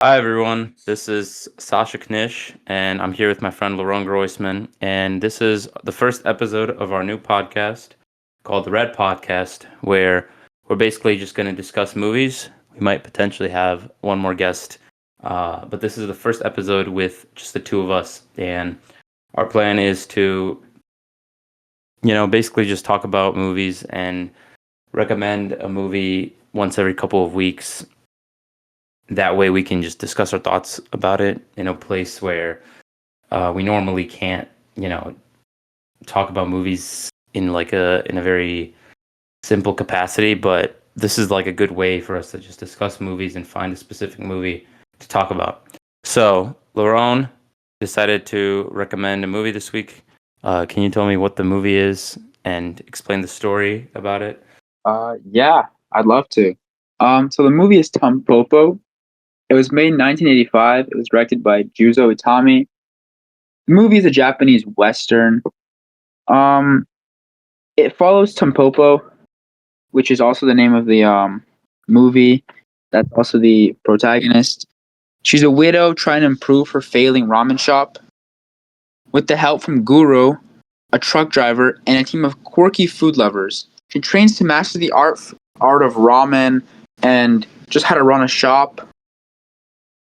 Hi everyone, this is Sasha Knish, and I'm here with my friend Laurent Groisman, and this is the first episode of our new podcast called the Red Podcast, where we're basically just going to discuss movies. We might potentially have one more guest, but this is the first episode with just the two of us, and our plan is to, basically just talk about movies and recommend a movie once every couple of weeks. That way we can just discuss our thoughts about it in a place where we normally can't, you know, talk about movies in a very simple capacity. But this is like a good way for us to just discuss movies and find a specific movie to talk about. So Laurent decided to recommend a movie this week. Can you tell me what the movie is and explain the story about it? Yeah, I'd love to. So the movie is Tampopo. It was made in 1985. It was directed by Juzo Itami. The movie is a Japanese western. Um, it follows Tampopo, which is also the name of the movie. That's also the protagonist. She's a widow trying to improve her failing ramen shop. With the help from Guru, a truck driver, and a team of quirky food lovers, she trains to master the art of ramen and just how to run a shop.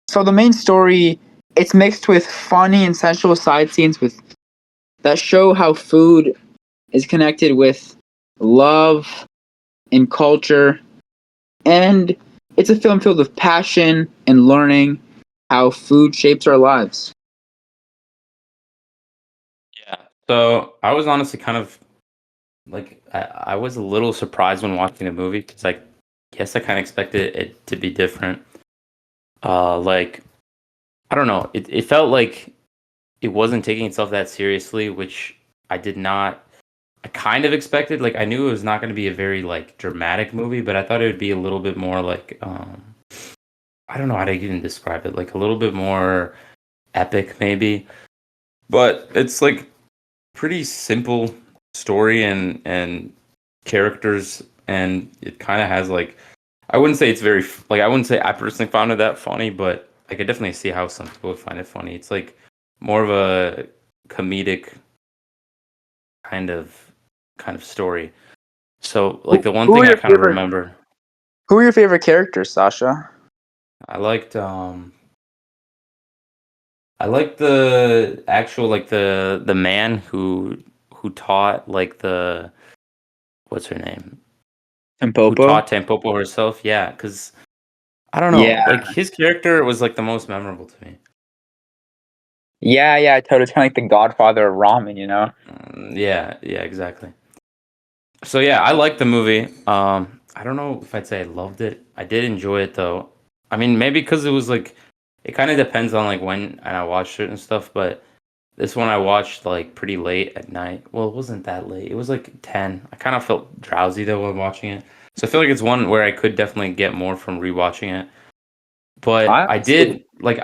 So the main story, it's mixed with funny and sensual side scenes with that show how food is connected with love and culture, and it's a film filled with passion and learning how food shapes our lives. Yeah. So I was honestly kind of I was a little surprised when watching the movie because I guess I kind of expected it to be different. Like I don't know, it felt like it wasn't taking itself that seriously, which I did not. I kind of expected. Like I knew it was not going to be a very like dramatic movie, but I thought it would be a little bit more like I don't know how to even describe it. Like a little bit more epic, maybe. But it's like pretty simple story and characters, and it kind of has like I wouldn't say it's very like I wouldn't say I personally found it that funny, but I could definitely see how some people would find it funny. It's like more of a comedic kind of story. So like the one Who are thing I your kind of favorite? remember, Who are your favorite characters, Sasha? I liked I liked the actual like the man who taught like the what's her name? Who Tampopo. taught Tampopo herself? Yeah, because I don't know, Yeah, like his character was like the most memorable to me. yeah. Totally. It's kind of like the Godfather of ramen, you know. Yeah, yeah, exactly. So yeah, I liked the movie. I don't know if I'd say I loved it. I did enjoy it though. I mean, maybe because it was like, it kind of depends on like when and I watched it and stuff. But this one I watched like pretty late at night. Well, it wasn't that late. It was like 10. I kind of felt drowsy though while watching it. So I feel like it's one where I could definitely get more from rewatching it. But I I honestly did like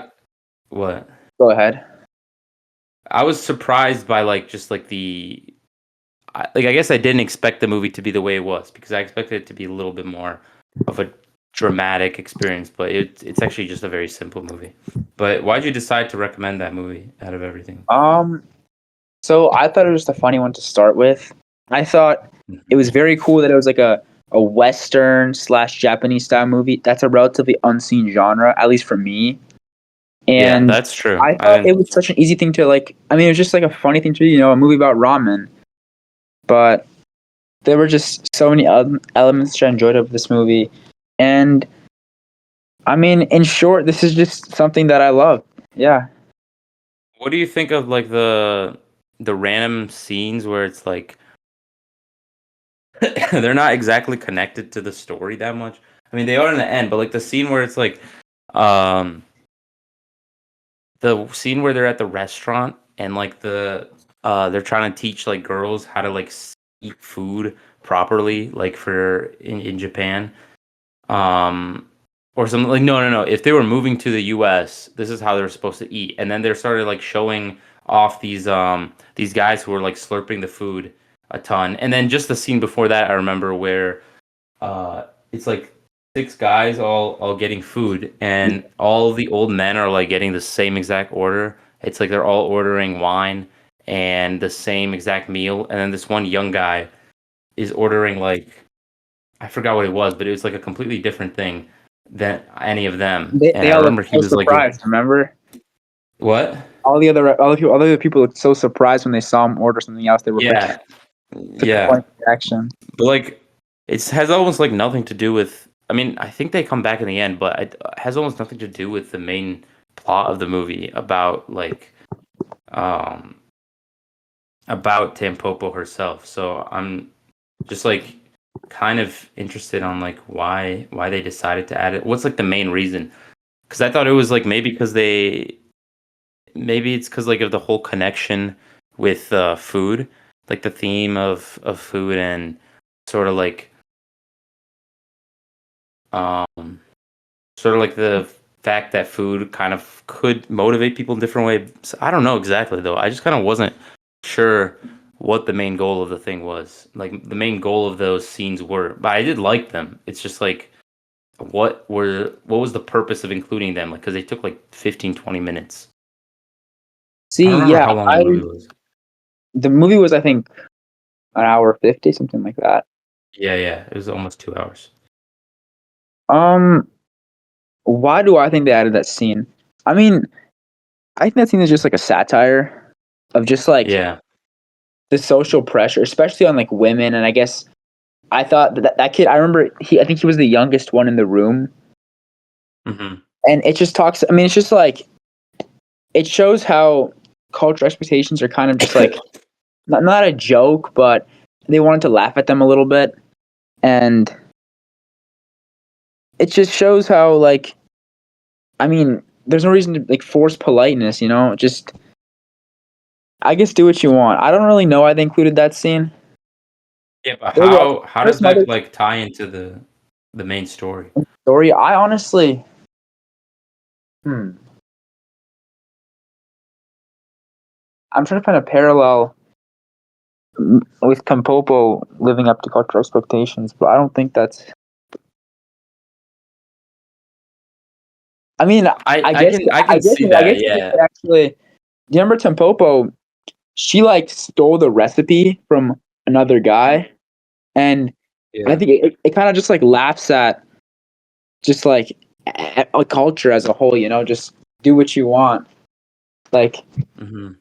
what? go ahead. I was surprised by like just like I guess I didn't expect the movie to be the way it was because I expected it to be a little bit more of a dramatic experience, but it's actually just a very simple movie. But why'd you decide to recommend that movie out of everything? Um, so I thought it was just a funny one to start with. I thought it was very cool that it was like a Western slash Japanese style movie. That's a relatively unseen genre, at least for me. Yeah, And that's true. I I thought it didn't. was such an easy thing to like. I mean, it was just like a funny thing to do, a movie about ramen. But there were just so many elements that I enjoyed of this movie. And I mean, in short, this is just something that I love. Yeah. What do you think of like the random scenes where it's like they're not exactly connected to the story that much? I mean, they are in the end, but like the scene where it's like um the scene where they're at the restaurant and like they're trying to teach like girls how to like eat food properly like for in Japan um or something like no if they were moving to the US this is how they're supposed to eat, and then they started like showing off these guys who were like slurping the food a ton, and then just the scene before that I remember where uh it's like six guys all getting food, and all the old men are like getting the same exact order. It's like they're all ordering wine and the same exact meal, and then this one young guy is ordering like I forgot what it was, but it was like a completely different thing than any of them. And They I all look remember he so was like, surprised. Remember, "What?" all the other people looked so surprised when they saw him order something else. They were like Yeah, such a yeah. funny reaction. But like, it has almost like nothing to do with. I mean, I think they come back in the end, but it has almost nothing to do with the main plot of the movie um about Tampopo herself. So I'm just like kind of interested on like why they decided to add it. What's like the main reason? Because I thought it was like maybe it's because like of the whole connection with food, like the theme of food and sort of like um sort of like the fact that food kind of could motivate people in different ways. I don't know exactly though. I just kind of wasn't sure what the main goal of the thing was. Like the main goal of those scenes were. But I did like them. It's just like what was the purpose of including them? Like cuz they took like 15, 20 minutes. I don't See, remember yeah, how long the I movie was. the movie was I think an hour 50, something like that. Yeah, yeah. It was almost 2 hours. Um, why do I think they added that scene? I mean, I think that scene is just like a satire of just like Yeah. the social pressure, especially on like women. And I guess I thought that kid. I remember I think he was the youngest one in the room, Mhm. and it just talks. I mean, it's just like it shows how cultural expectations are kind of just like not a joke, but they wanted to laugh at them a little bit, and it just shows how like I mean, there's no reason to like force politeness, you know. Just I guess do what you want. I don't really know why they included that scene. Yeah, but There were how there's does some other that like tie into the main story? story. I honestly, hmm, I'm trying to find a parallel with Tampopo living up to cultural expectations, but I don't think that's. I mean, I can see I that. guess you Yeah. could actually. Do you remember Tampopo? She like stole the recipe from another guy, and I Yeah. think it kind of just like laughs at just like a culture as a whole. You know, just do what you want. Like, Mhm.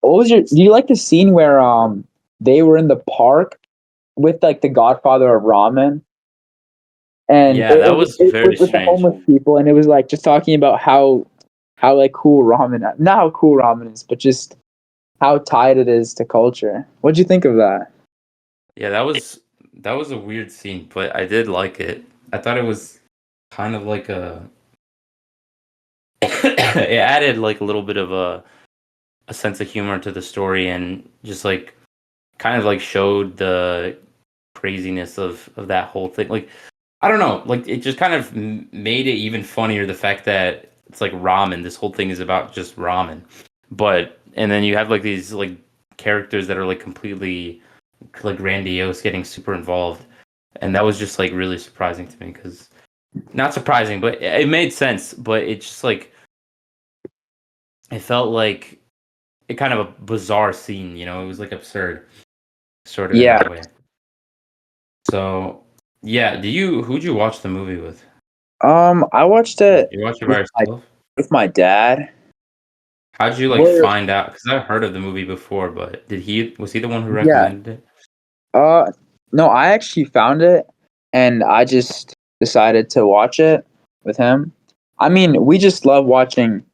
what was your? Do you like the scene where they were in the park with like the Godfather of ramen, and Yeah, that was it was very with the strange. homeless people, and it was like just talking about how like cool ramen, not how cool ramen is, but just how tied it is to culture. What'd you think of that? Yeah, that was a weird scene, but I did like it. I thought it was kind of like a it added like a little bit of a sense of humor to the story and just like kind of like showed the craziness of that whole thing. Like I don't know, like it just kind of made it even funnier the fact that it's like ramen. This whole thing is about just ramen, but and then you have like these like characters that are like completely like grandiose, getting super involved, and that was just like really surprising to me because not surprising, but it made sense. But it just like it felt like it kind of a bizarre scene, you know? It was like absurd, sort of in Yeah. that way. So yeah, do you who'd you watch the movie with? I watched Did it you watch it by yourself? with my dad. How'd you like Where find out? Because I've heard of the movie before, but was he the one who yeah. recommended it? No, I actually found it and I just decided to watch it with him. I mean, we just love watching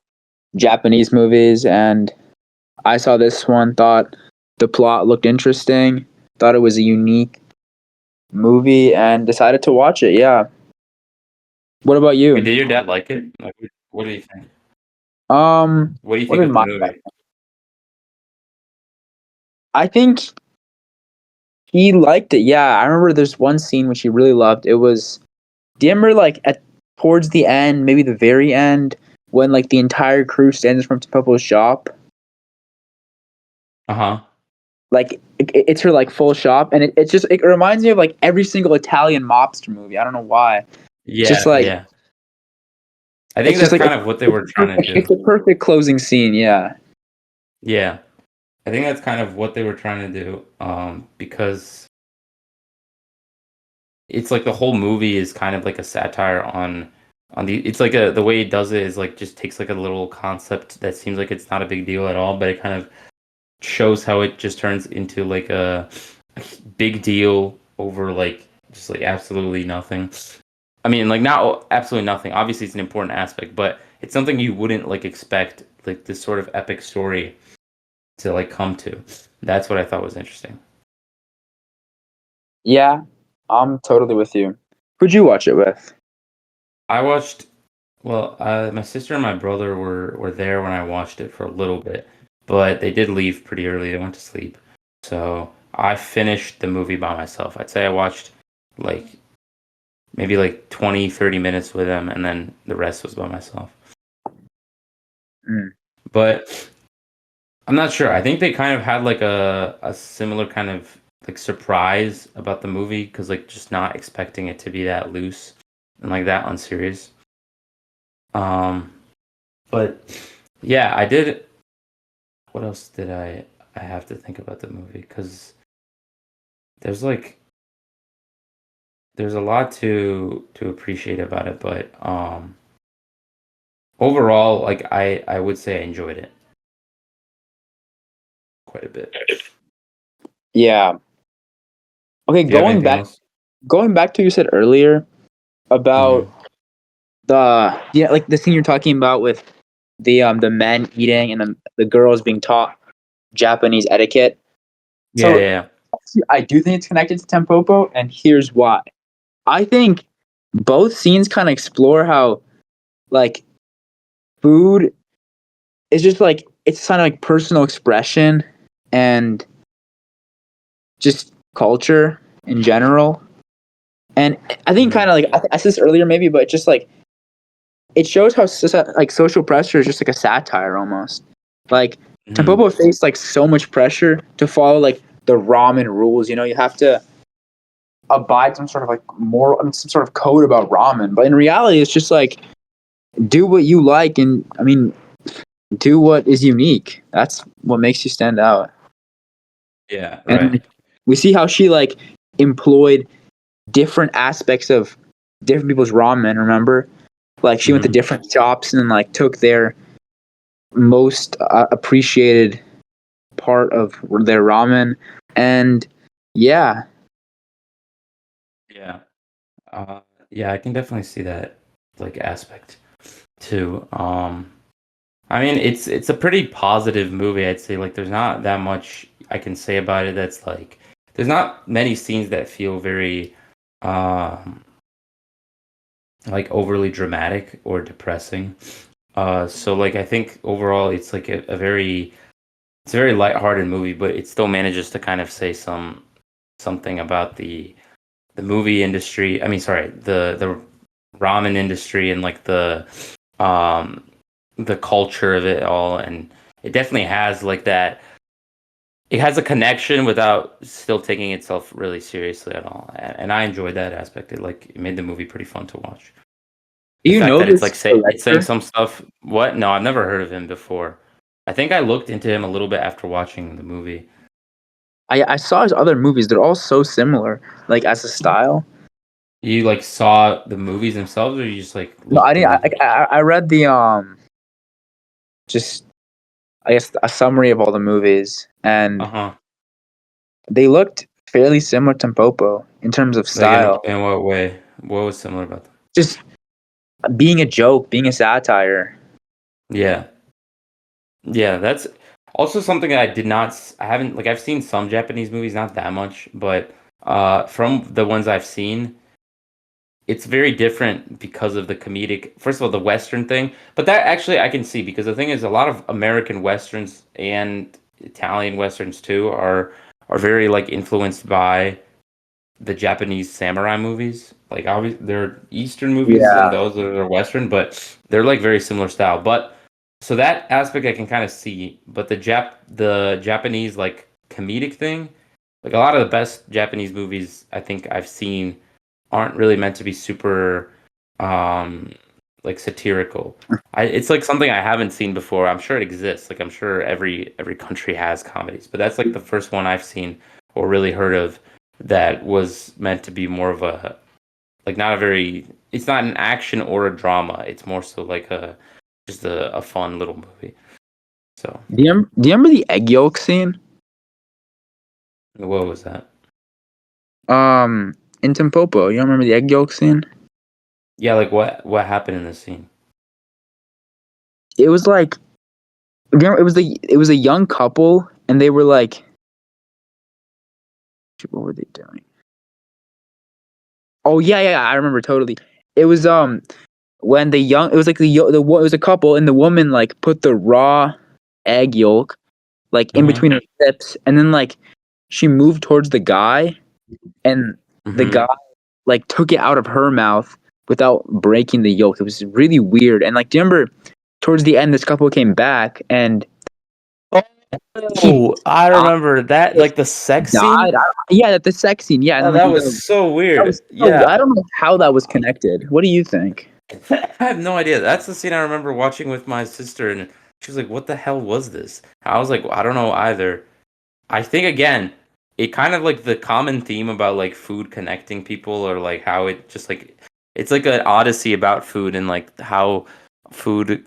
Japanese movies, and I saw this one, thought the plot looked interesting, thought it was a unique movie, and decided to watch it. Yeah. What about Wait, you? did your dad like it? Like, what do you think? What do you What think did of the my movie? I think he liked it. Yeah, I remember there's one scene which he really loved. It was do you remember like at towards the end, maybe the very end, when like the entire crew stands from Tampopo's shop? Uh huh. like it's her like full shop, and it reminds me of like every single Italian mobster movie. I don't know why. It's just Yeah, like yeah. I think it's just that's like kind of what they were trying to it's do. a perfect closing scene. Yeah. Yeah, I think that's kind of what they were trying to do. Because it's like the whole movie is kind of like a satire on the. It's like the way it does it is like just takes like a little concept that seems like it's not a big deal at all, but it kind of shows how it just turns into like a big deal over like just like absolutely nothing. I mean, like not absolutely nothing. Obviously, it's an important aspect, but it's something you wouldn't like expect like this sort of epic story to like come to. That's what I thought was interesting. Yeah, I'm totally with you. Who'd you watch it with? I watched. Well, my sister and my brother were there when I watched it for a little bit, but they did leave pretty early. They went to sleep, so I finished the movie by myself. I'd say I watched like maybe like 20, 30 minutes with them, and then the rest was by myself. Mm. But I'm not sure. I think they kind of had like a similar kind of like surprise about the movie because like just not expecting it to be that loose and like that unserious. Um, but yeah, I did. What else did I have to think about the movie? Because there's like there's a lot to appreciate about it, but overall, like I would say I enjoyed it quite a bit. Yeah. Okay, Do you have anything else? going back to what you said earlier about Mm-hmm. like the scene you're talking about with the men eating and the girls being taught Japanese etiquette. Yeah, So yeah, I do think it's connected to Tampopo, and here's why. I think both scenes kind of explore how like food is just like it's kind of like personal expression and just culture in general. And I think yeah. kind of like I said this earlier maybe, but just like it shows how like social pressure is just like a satire almost. Like Mm-hmm. Tampopo faced like so much pressure to follow like the ramen rules. You know, you have to abide some sort of like moral, I mean, some sort of code about ramen. But in reality, it's just like do what you like, and I mean, do what is unique. That's what makes you stand out. Yeah, And right. we see how she like employed different aspects of different people's ramen. Remember, like she went to Mm-hmm. different shops and like took their most appreciated part of their ramen, and yeah, Yeah. Uh, yeah, I can definitely see that like aspect too. I mean, it's a pretty positive movie, I'd say. Like, there's not that much I can say about it that's like, there's not many scenes that feel very, um, like overly dramatic or depressing. So like I think overall it's like it's a very lighthearted movie, but it still manages to kind of say something about the movie industry. I mean, sorry, the ramen industry and like um the culture of it all, and it definitely has like that. It has a connection without still taking itself really seriously at all, and I enjoyed that aspect. It made the movie pretty fun to watch. do The you fact know that it's like this it's saying director? some stuff. What? No, I've never heard of him before. I think I looked into him a little bit after watching the movie. I saw his other movies; they're all so similar, like as a style. You like saw the movies themselves, or you just like No, I looked didn't. into them? I read the just I guess a summary of all the movies, Uh and huh. they looked fairly similar to Popo in terms of Like style. in what way? What was similar about them? Just being a joke, being a satire. Yeah. Yeah, that's also something that I did not. I haven't like I've seen some Japanese movies, not that much, but from the ones I've seen, it's very different because of the comedic. First of all, the Western thing, but that actually I can see because the thing is, a lot of American Westerns and Italian Westerns too are very like influenced by the Japanese samurai movies. Like obviously they're Eastern movies and Yeah, those are Western, but they're like very similar style. But so that aspect I can kind of see, but the Japanese like comedic thing. Like a lot of the best Japanese movies I think I've seen aren't really meant to be super um like satirical. It's like something I haven't seen before. I'm sure it exists. Like I'm sure every country has comedies, but that's like the first one I've seen or really heard of that was meant to be more of a like not a very it's not an action or a drama. It's more so like a just a fun little movie. So Do you remember the egg yolk scene? what was that? In Tampopo, you don't remember the egg yolk scene? Yeah, like what happened in this scene? It was like, it was a young couple, and they were like, what were they doing? Oh yeah, I remember totally. It was when it was like it was a couple, and the woman like put the raw egg yolk like in Mm-hmm. between her lips, and then like she moved towards the guy, and the Mm-hmm. guy like took it out of her mouth without breaking the yolk. It was really weird. And like, do you remember towards the end, this couple came back and he Oh, I died. remember that, like the sex scene. Yeah, that the sex scene. Yeah, and Oh, then like that was so that was weird. so. Yeah, I don't know how that was connected. What do you think? I have no idea. That's the scene I remember watching with my sister, and she was like, "What the hell was this?" I was like, "I don't know either." I think again, it kind of like the common theme about like food connecting people, or like how it just like it's like an odyssey about food and like how food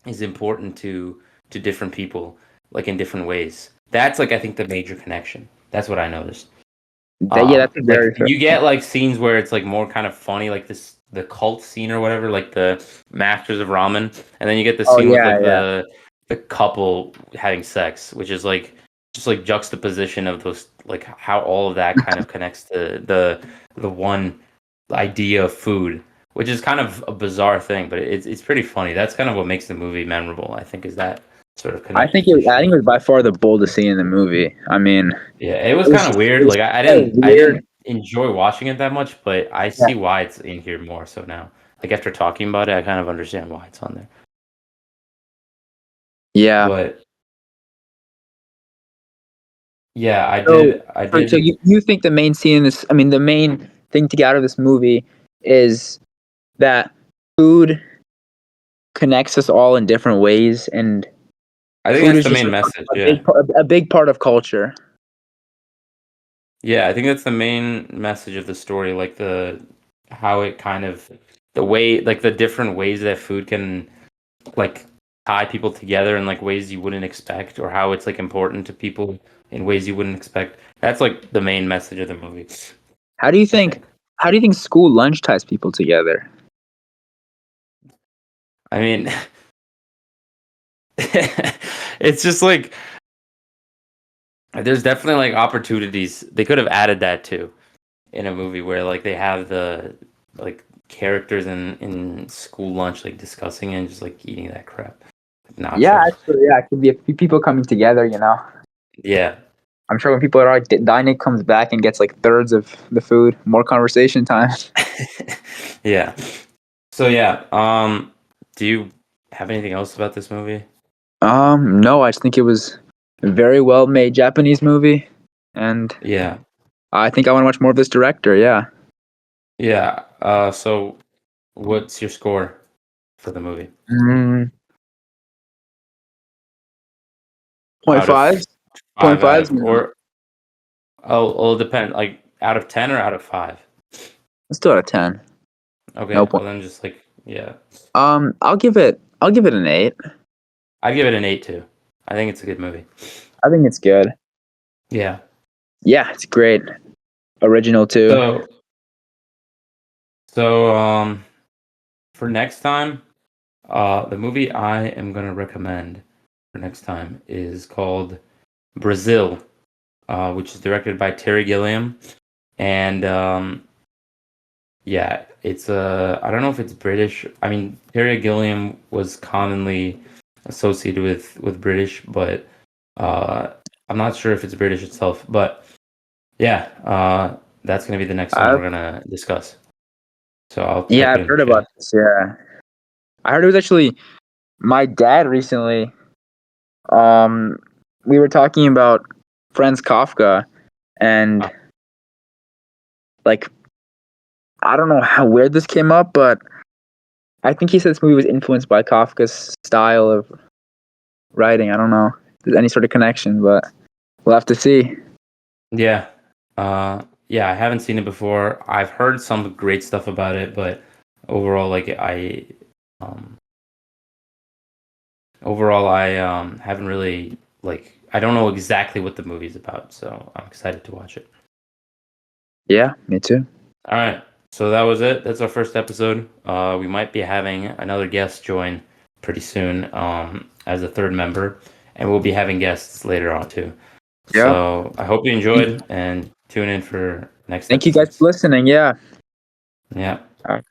is important to different people, like in different ways. That's like I think the major connection. That's what I noticed. Yeah, that's a Like very fair you get point. like scenes where it's like more kind of funny, like this the cult scene or whatever, like the Masters of Ramen, and then you get the Oh scene with yeah, like yeah. the couple having sex, which is like just like juxtaposition of those like how all of that kind of connects to the one idea of food, which is kind of a bizarre thing, but it's pretty funny. That's kind of what makes the movie memorable, I think, is that sort of I think connection. it was by far the boldest scene in the movie. I mean, Yeah, it was kind of it weird. was Like so I weird. didn't enjoy watching it that much, but I Yeah. see why it's in here more so now. Like after talking about it, I kind of understand why it's on there. Yeah. But yeah, So, I so did. you think the main scene in this, I mean, the main thing to get out of this movie is that food connects us all in different ways, and I think food that's is the just main message. a big part of culture. Yeah, I think that's the main message of the story, like the how it kind of the way like the different ways that food can like tie people together in like ways you wouldn't expect or how it's like important to people in ways you wouldn't expect. That's like the main message of the movie, How do you I think? think. How do you think school lunch ties people together? I mean, it's just like there's definitely like opportunities. They could have added that too in a movie where like they have the like characters in school lunch like discussing it and just like eating that crap. Yeah, Nachos. actually, yeah, it could be a few people coming together. Yeah. I'm sure when people are like, dining comes back and gets like thirds of the food, more conversation time. Yeah. So yeah, do you have anything else about this movie? No, I just think it was a very well made Japanese movie, and Yeah. I think I want to watch more of this director. Yeah. Yeah. So what's your score for the movie? Mm, point Out five. of Point five out five. of or oh it'll depend like out of 10 or out of five? Let's do it a 10. No Okay, point. well then just like yeah. I'll give it an 8. I'd give it an 8 too. I think it's a good movie. I think it's good. Yeah. Yeah, it's great. Original too. So so for next time, the movie I am gonna recommend for next time is called Brazil, which is directed by Terry Gilliam, and yeah, it's I don't know if it's British. I mean, Terry Gilliam was commonly associated with British, but uh, I'm not sure if it's British itself. But yeah, that's gonna be the next one I've we're gonna discuss. So I'll Yeah, type it I've in the heard about chat. this. Yeah, I heard it was actually my dad recently. Um, we were talking about Franz Kafka, and like I don't know how weird this came up, but I think he said this movie was influenced by Kafka's style of writing. I don't know if there's any sort of connection, but we'll have to see. Yeah. Yeah, I haven't seen it before. I've heard some great stuff about it, but overall, like um, I haven't really I don't know exactly what the movie's about, so I'm excited to watch it. Yeah, me too. All right. So that was it. That's our first episode. We might be having another guest join pretty soon, as a third member, and we'll be having guests later on too. Yeah. So I hope you enjoyed and tune in for next Thank you guys episodes. for listening. Yeah. Yeah. All right.